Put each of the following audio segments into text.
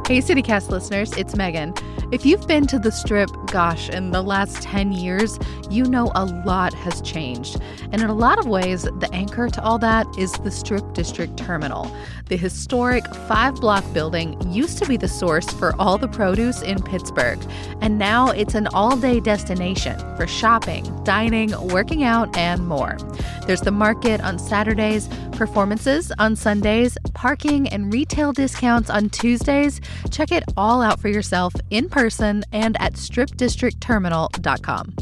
Hey, CityCast listeners, it's Megan. If you've been to the Strip, gosh, in the last 10 years, you know a lot has changed. And in a lot of ways, the anchor to all that is the Strip District Terminal. The historic 5-block building used to be the source for all the produce in Pittsburgh. And now it's an all-day destination for shopping, dining, working out, and more. There's the market on Saturdays, performances on Sundays, parking and retail discounts on Tuesdays. Check it all out for yourself in person and at stripdistrictterminal.com.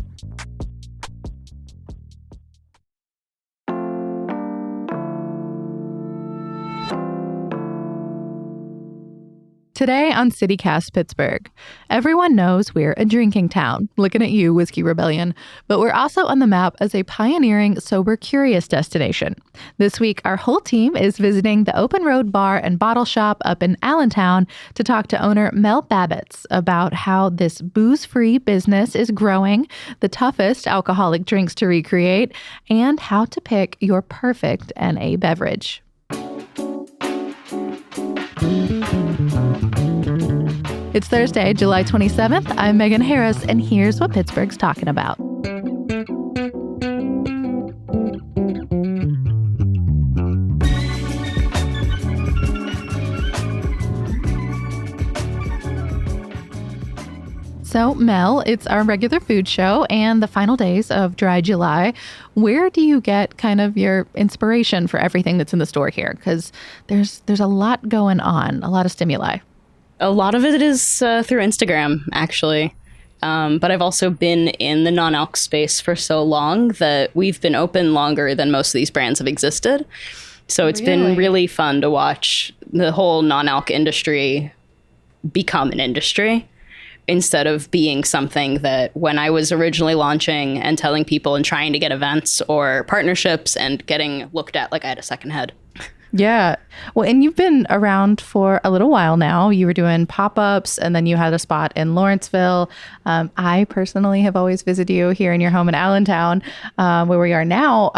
Today on CityCast Pittsburgh, everyone knows we're a drinking town, looking at you, Whiskey Rebellion, but we're also on the map as a pioneering, sober-curious destination. This week, our whole team is visiting the Open Road Bar and Bottle Shop up in Allentown to talk to owner Mel Babbitts about how this booze-free business is growing, the toughest alcoholic drinks to recreate, and how to pick your perfect NA beverage. It's Thursday, July 27th. I'm Megan Harris, and here's what Pittsburgh's talking about. So, Mel, it's our regular food show and the final days of Dry July. Where do you get kind of your inspiration for everything that's in the store here? Because there's a lot going on, a lot of stimuli. A lot of it is through Instagram, actually. But I've also been in the non-alc space for so long that we've been open longer than most of these brands have existed. So it's been really fun to watch the whole non-alc industry become an industry instead of being something that when I was originally launching and telling people and trying to get events or partnerships and getting looked at like I had a second head. Yeah. Well, and you've been around for a little while now. You were doing pop-ups and then you had a spot in Lawrenceville. I personally have always visited you here in your home in Allentown, where we are now.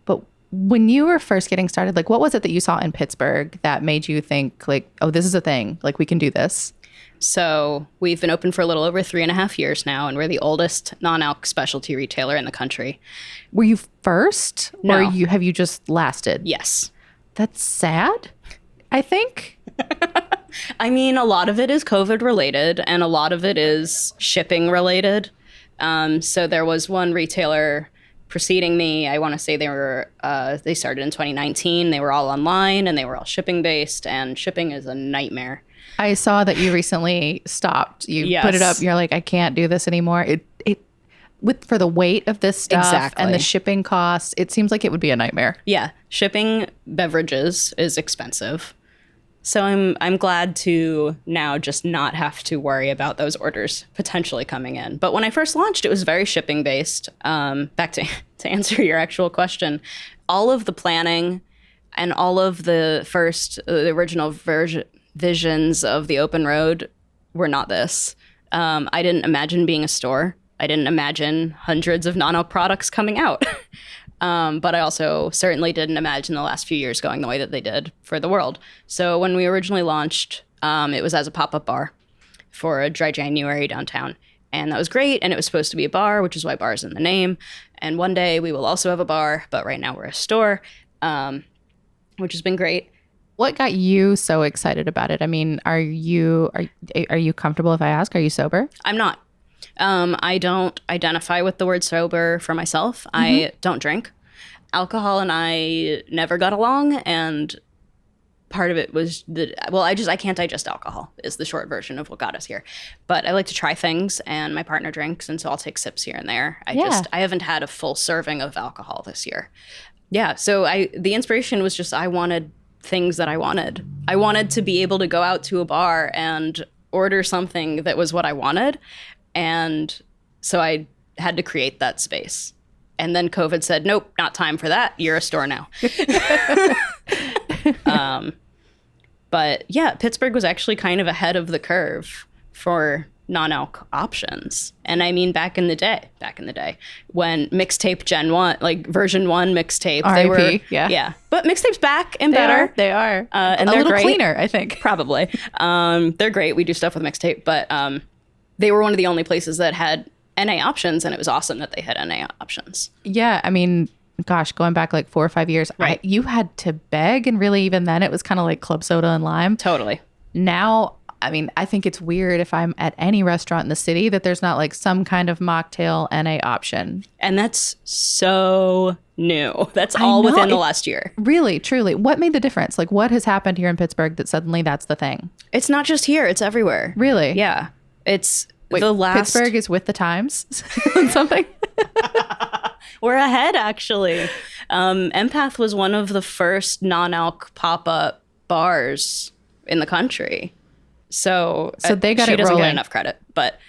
But when you were first getting started, like what was it that you saw in Pittsburgh that made you think like, oh, this is a thing, like we can do this? So we've been open for a little over 3.5 years now, and we're the oldest non-alc specialty retailer in the country. Were you first? No. Or have you just lasted? Yes. That's sad, I think. I mean, a lot of it is COVID related and a lot of it is shipping related. So there was one retailer preceding me. I want to say they started in 2019. They were all online and they were all shipping based, and shipping is a nightmare. I saw that you recently stopped. You put it up. You're like, I can't do this anymore. For the weight of this stuff and the shipping costs, it seems like it would be a nightmare. Yeah, shipping beverages is expensive. So I'm glad to now just not have to worry about those orders potentially coming in. But when I first launched, it was very shipping based. Back to answer your actual question, all of the planning and all of the original visions of the Open Road were not this. I didn't imagine being a store. I didn't imagine hundreds of non-alc products coming out. But I also certainly didn't imagine the last few years going the way that they did for the world. So when we originally launched, it was as a pop-up bar for a Dry January downtown. And that was great. And it was supposed to be a bar, which is why bar is in the name. And one day we will also have a bar, but right now we're a store, which has been great. What got you so excited about it? I mean, are you comfortable if I ask? Are you sober? I'm not. I don't identify with the word sober for myself. Mm-hmm. I don't drink. Alcohol and I never got along, and part of it was I can't digest alcohol is the short version of what got us here. But I like to try things, and my partner drinks, and so I'll take sips here and there. I haven't had a full serving of alcohol this year. Yeah, so the inspiration was just I wanted things that I wanted. I wanted to be able to go out to a bar and order something that was what I wanted. And so I had to create that space. And then COVID said, nope, not time for that. You're a store now. But yeah, Pittsburgh was actually kind of ahead of the curve for non-alc options. And I mean, back in the day, when mixtape Gen 1, like version 1 mixtape, they were, R.I.P., yeah. But mixtape's back and better. They are. And a they're little great. cleaner, I think. Probably. They're great. We do stuff with mixtape, but they were one of the only places that had NA options, and it was awesome that they had NA options. Yeah, I mean, gosh, going back like 4 or 5 years, Right. you had to beg, and really even then it was kind of like club soda and lime. Totally. Now, I mean, I think it's weird if I'm at any restaurant in the city that there's not like some kind of mocktail NA option. And that's so new. That's I all know. within the last year. Really, truly. What made the difference? Like, what has happened here in Pittsburgh that suddenly that's the thing? It's not just here, it's everywhere. Really? Yeah. It's Wait, the last. Pittsburgh is with the times on something? We're ahead, actually. Empath was one of the first non-alc pop-up bars in the country. So they got she it doesn't rolling. get enough credit, but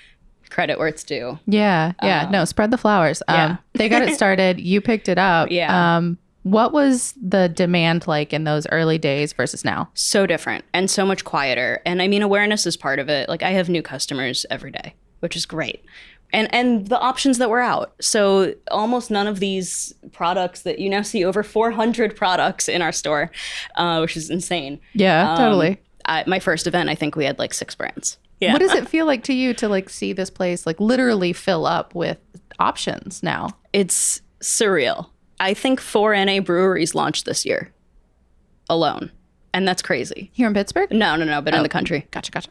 credit where it's due. Yeah. No, spread the flowers. Yeah. They got it started. You picked it up. Yeah. What was the demand like in those early days versus now? So different and so much quieter. And I mean, awareness is part of it. Like, I have new customers every day, which is great. And the options that were out. So almost none of these products that you now see, over 400 products in our store, which is insane. Yeah, totally. My first event, I think we had like 6 brands. Yeah. What does it feel like to you to like see this place like literally fill up with options now? It's surreal. I think 4 NA breweries launched this year alone. And that's crazy. Here in Pittsburgh? No, but in the country. Gotcha.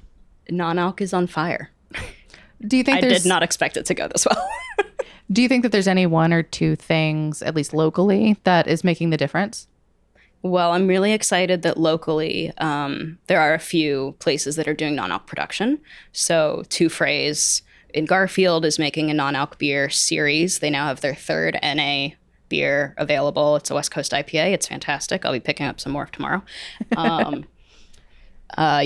Non-alc is on fire. Do you think I did not expect it to go this well. Do you think that there's any one or two things, at least locally, that is making the difference? Well, I'm really excited that locally there are a few places that are doing non-alc production. So Two Phrase in Garfield is making a non-alc beer series. They now have their 3rd NA beer available. It's a West Coast IPA. It's fantastic. I'll be picking up some more tomorrow. You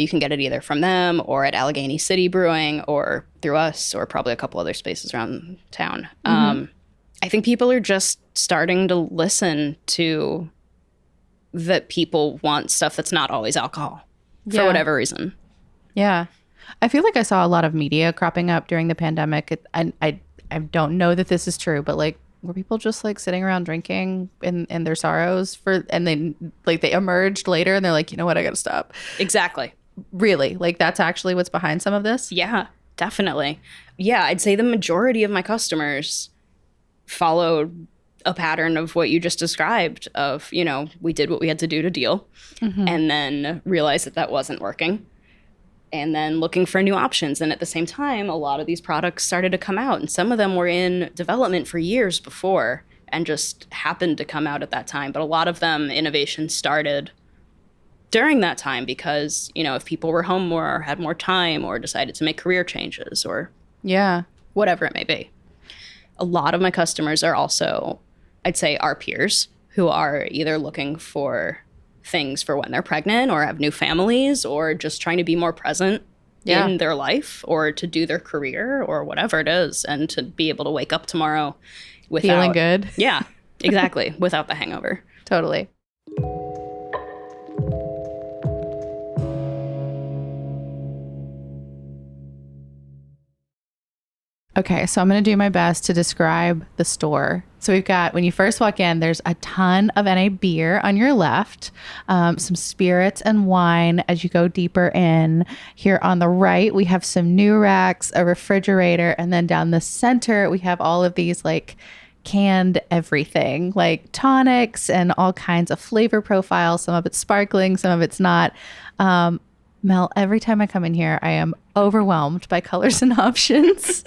can get it either from them or at Allegheny City Brewing or through us or probably a couple other spaces around town. I think people are just starting to listen to that people want stuff that's not always alcohol for whatever reason. Yeah. I feel like I saw a lot of media cropping up during the pandemic. I don't know that this is true, but like, were people just like sitting around drinking in their sorrows and then like they emerged later and they're like, you know what, I gotta stop. Exactly. Really? Like that's actually what's behind some of this? Yeah, definitely. Yeah, I'd say the majority of my customers followed a pattern of what you just described of, you know, we did what we had to do to deal and then realized that that wasn't working. And then looking for new options. And at the same time, a lot of these products started to come out. And some of them were in development for years before and just happened to come out at that time. But a lot of them, innovation started during that time because, you know, if people were home more or had more time or decided to make career changes or whatever it may be. A lot of my customers are also, I'd say, our peers who are either looking for things for when they're pregnant or have new families or just trying to be more present in their life or to do their career or whatever it is and to be able to wake up tomorrow without feeling good. Yeah, exactly. Without the hangover. Totally. Okay, so I'm going to do my best to describe the store. So we've got, when you first walk in, there's a ton of NA beer on your left, some spirits and wine as you go deeper in. Here on the right, we have some new racks, a refrigerator, and then down the center, we have all of these like canned everything, like tonics and all kinds of flavor profiles. Some of it's sparkling, some of it's not. Mel, every time I come in here, I am overwhelmed by colors and options.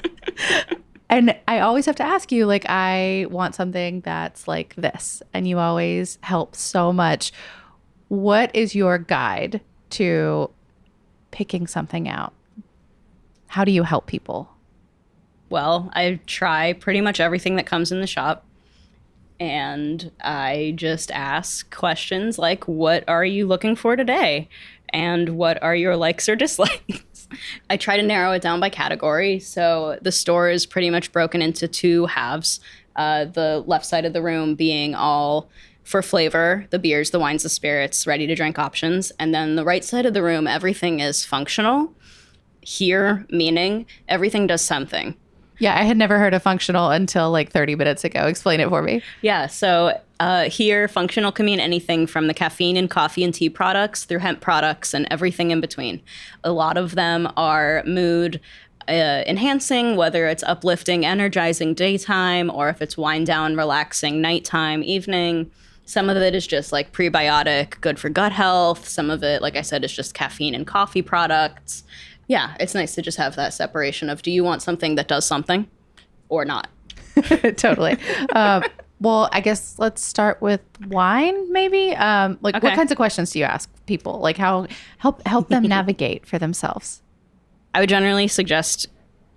And I always have to ask you, like, I want something that's like this. And you always help so much. What is your guide to picking something out? How do you help people? Well, I try pretty much everything that comes in the shop. And I just ask questions like, what are you looking for today? And what are your likes or dislikes? I try to narrow it down by category. So the store is pretty much broken into 2 halves. The left side of the room being all for flavor, the beers, the wines, the spirits, ready to drink options. And then the right side of the room, everything is functional. here meaning everything does something. Yeah, I had never heard of functional until like 30 minutes ago. Explain it for me. Yeah, so here, functional can mean anything from the caffeine in coffee and tea products through hemp products and everything in between. A lot of them are mood enhancing, whether it's uplifting, energizing daytime, or if it's wind down, relaxing nighttime, evening. Some of it is just like prebiotic, good for gut health. Some of it, like I said, is just caffeine and coffee products. Yeah, it's nice to just have that separation of, do you want something that does something or not? Totally. Well, I guess let's start with wine, maybe. What kinds of questions do you ask people? Like how help them navigate for themselves? I would generally suggest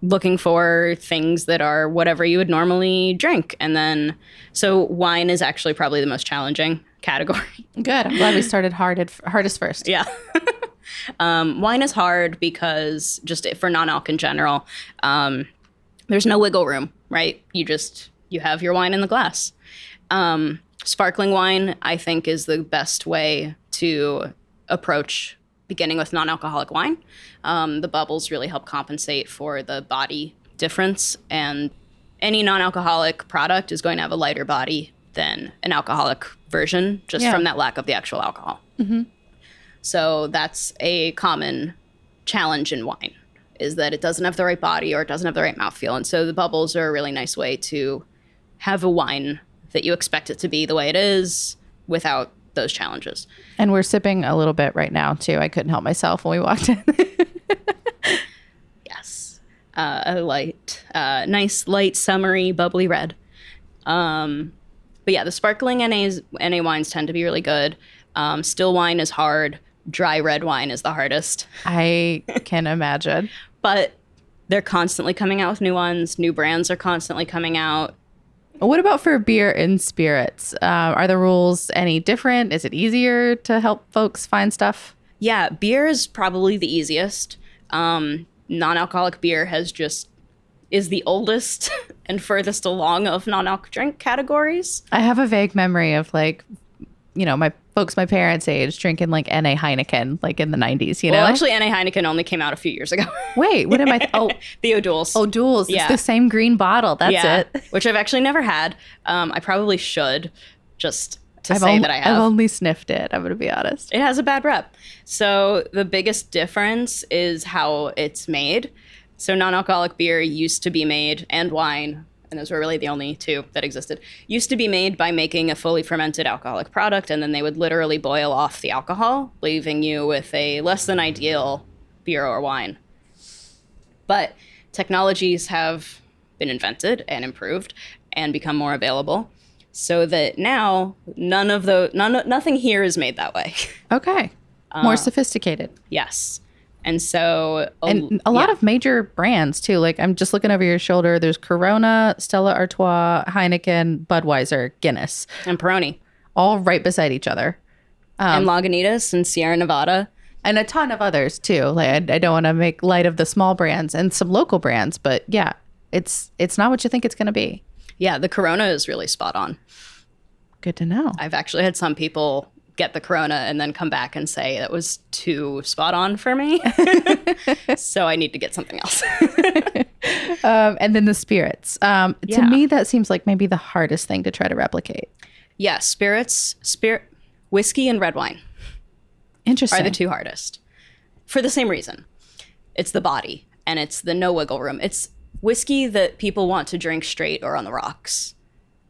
looking for things that are whatever you would normally drink. And then, so wine is actually probably the most challenging category. Good. I'm glad we started hardest first. Yeah. Wine is hard because just for non-alc in general, there's no wiggle room, right? You have your wine in the glass. Sparkling wine, I think, is the best way to approach beginning with non-alcoholic wine. The bubbles really help compensate for the body difference, and any non-alcoholic product is going to have a lighter body than an alcoholic version, just from that lack of the actual alcohol. Mm-hmm. So that's a common challenge in wine, is that it doesn't have the right body or it doesn't have the right mouthfeel. And so the bubbles are a really nice way to have a wine that you expect it to be the way it is without those challenges. And we're sipping a little bit right now, too. I couldn't help myself when we walked in. Yes. A nice, light, summery, bubbly red. But yeah, the sparkling NA wines tend to be really good. Still wine is hard. Dry red wine is the hardest. I can imagine. But they're constantly coming out with new ones. New brands are constantly coming out. What about for beer and spirits? Are the rules any different? Is it easier to help folks find stuff? Yeah, beer is probably the easiest. Non-alcoholic beer is the oldest and furthest along of non-alc drink categories. I have a vague memory of my parents' age drinking like NA Heineken like in the 90s, you know? Well, actually, NA Heineken only came out a few years ago. Wait, what am I? The O'Doul's. O'Doul's. Yeah. It's the same green bottle. That's it. Which I've actually never had. I probably should, just to say that I have. I've only sniffed it, I'm going to be honest. It has a bad rep. So the biggest difference is how it's made. So non-alcoholic beer used to be made, and wine, and those were really the only two that existed, used to be made by making a fully fermented alcoholic product, and then they would literally boil off the alcohol, leaving you with a less than ideal beer or wine. But technologies have been invented and improved and become more available, so that now nothing here is made that way. Okay. More sophisticated. Yes. And so a lot of major brands too. Like I'm just looking over your shoulder. There's Corona, Stella Artois, Heineken, Budweiser, Guinness, and Peroni, all right beside each other. And Lagunitas and Sierra Nevada, and a ton of others too. Like I don't want to make light of the small brands and some local brands, but yeah, it's not what you think it's going to be. Yeah, the Corona is really spot on. Good to know. I've actually had some people get the Corona and then come back and say that was too spot on for me. So I need to get something else. And then the spirits. To me, that seems like maybe the hardest thing to try to replicate. Yeah, whiskey and red wine. Interesting. Are the two hardest. For the same reason. It's the body and it's the no wiggle room. It's whiskey that people want to drink straight or on the rocks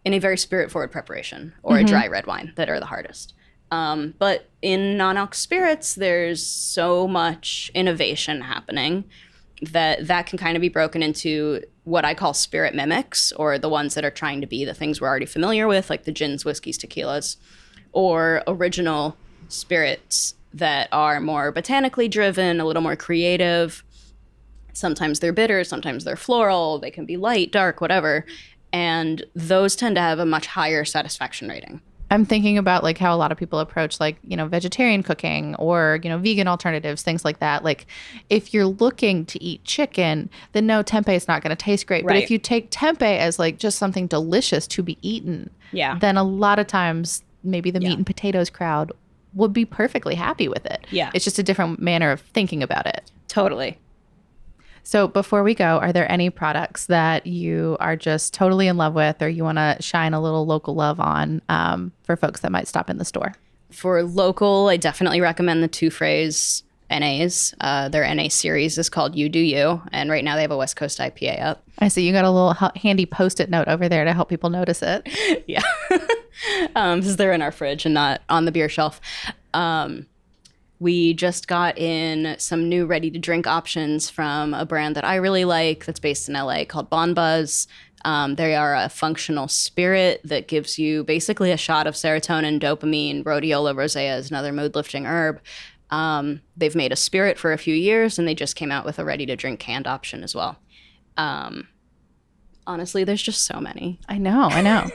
in a very spirit forward preparation, or a dry red wine that are the hardest. But in non-alc spirits, there's so much innovation happening that can kind of be broken into what I call spirit mimics, or the ones that are trying to be the things we're already familiar with, like the gins, whiskeys, tequilas, or original spirits that are more botanically driven, a little more creative. Sometimes they're bitter, sometimes they're floral, they can be light, dark, whatever. And those tend to have a much higher satisfaction rating. I'm thinking about like how a lot of people approach like, vegetarian cooking or, vegan alternatives, things like that. Like if you're looking to eat chicken, then no, tempeh is not going to taste great. Right. But if you take tempeh as like just something delicious to be eaten, then a lot of times maybe the meat and potatoes crowd would be perfectly happy with it. Yeah. It's just a different manner of thinking about it. Totally. So before we go, are there any products that you are just totally in love with or you want to shine a little local love on for folks that might stop in the store? For local, I definitely recommend the Two Phrase NAs. Their NA series is called You Do You, and right now they have a West Coast IPA up. I see you got a little handy Post-it note over there to help people notice it. Yeah, because they're in our fridge and not on the beer shelf. We just got in some new ready-to-drink options from a brand that I really like that's based in LA called Bon Buzz. They are a functional spirit that gives you basically a shot of serotonin, dopamine. Rhodiola rosea is another mood-lifting herb. They've made a spirit for a few years, and they just came out with a ready-to-drink canned option as well. Honestly, there's just so many. I know.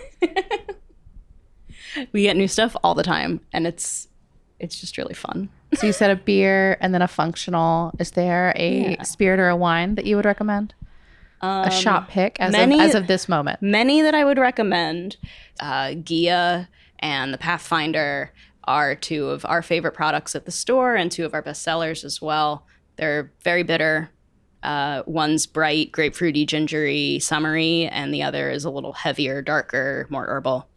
We get new stuff all the time, and it's just really fun. So you said a beer and then a functional. Is there a spirit or a wine that you would recommend? A shot pick as of this moment. Many that I would recommend. Gia and the Pathfinder are two of our favorite products at the store and two of our best sellers as well. They're very bitter. One's bright, grapefruity, gingery, summery, and the other is a little heavier, darker, more herbal.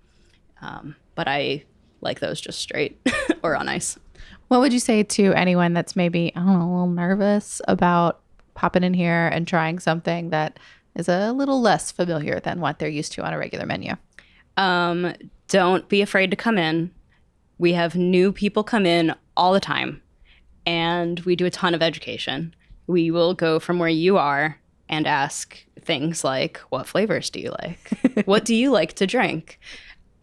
But I like those just straight or on ice. What would you say to anyone that's maybe, I don't know, a little nervous about popping in here and trying something that is a little less familiar than what they're used to on a regular menu? Don't be afraid to come in. We have new people come in all the time, and we do a ton of education. We will go from where you are and ask things like, what flavors do you like? What do you like to drink?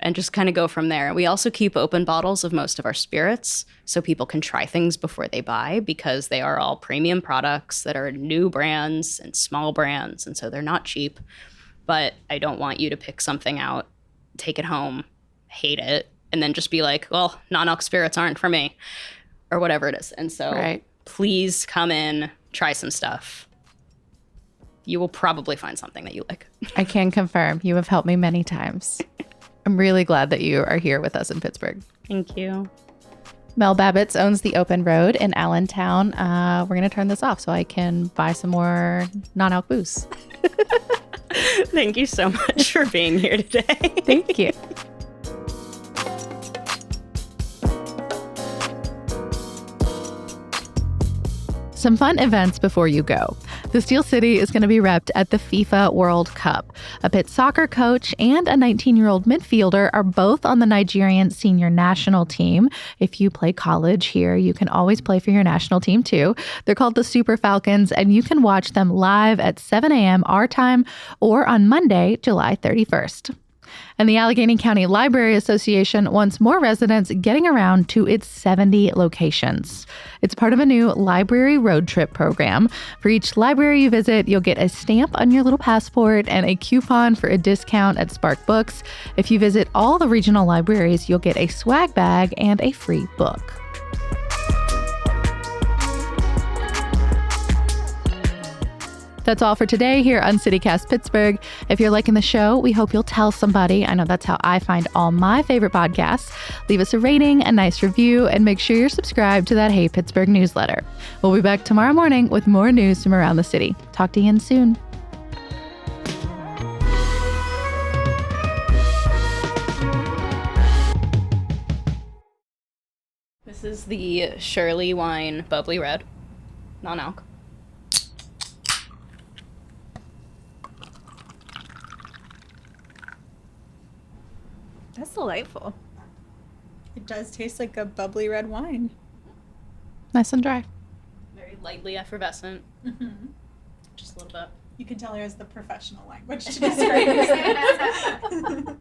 And just kind of go from there. We also keep open bottles of most of our spirits so people can try things before they buy, because they are all premium products that are new brands and small brands, and so they're not cheap. But I don't want you to pick something out, take it home, hate it, and then just be like, well, non-alc spirits aren't for me, or whatever it is. And so Please come in, try some stuff. You will probably find something that you like. I can confirm. You have helped me many times. I'm really glad that you are here with us in Pittsburgh. Thank you. Mel Babbitts owns the Open Road in Allentown. We're going to turn this off so I can buy some more non-alc booze. Thank you so much for being here today. Thank you. Some fun events before you go. The Steel City is going to be repped at the FIFA World Cup. A Pitt soccer coach and a 19-year-old midfielder are both on the Nigerian senior national team. If you play college here, you can always play for your national team too. They're called the Super Falcons, and you can watch them live at 7 a.m. our time or on Monday, July 31st. And the Allegheny County Library Association wants more residents getting around to its 70 locations. It's part of a new library road trip program. For each library you visit, you'll get a stamp on your little passport and a coupon for a discount at Spark Books. If you visit all the regional libraries, you'll get a swag bag and a free book. That's all for today here on CityCast Pittsburgh. If you're liking the show, we hope you'll tell somebody. I know that's how I find all my favorite podcasts. Leave us a rating, a nice review, and make sure you're subscribed to that Hey Pittsburgh newsletter. We'll be back tomorrow morning with more news from around the city. Talk to you soon. This is the Shirley Wine Bubbly Red, non-alc. That's delightful. It does taste like a bubbly red wine. Nice and dry. Very lightly effervescent. Mm-hmm. Just a little bit. You can tell her as the professional language to describe it.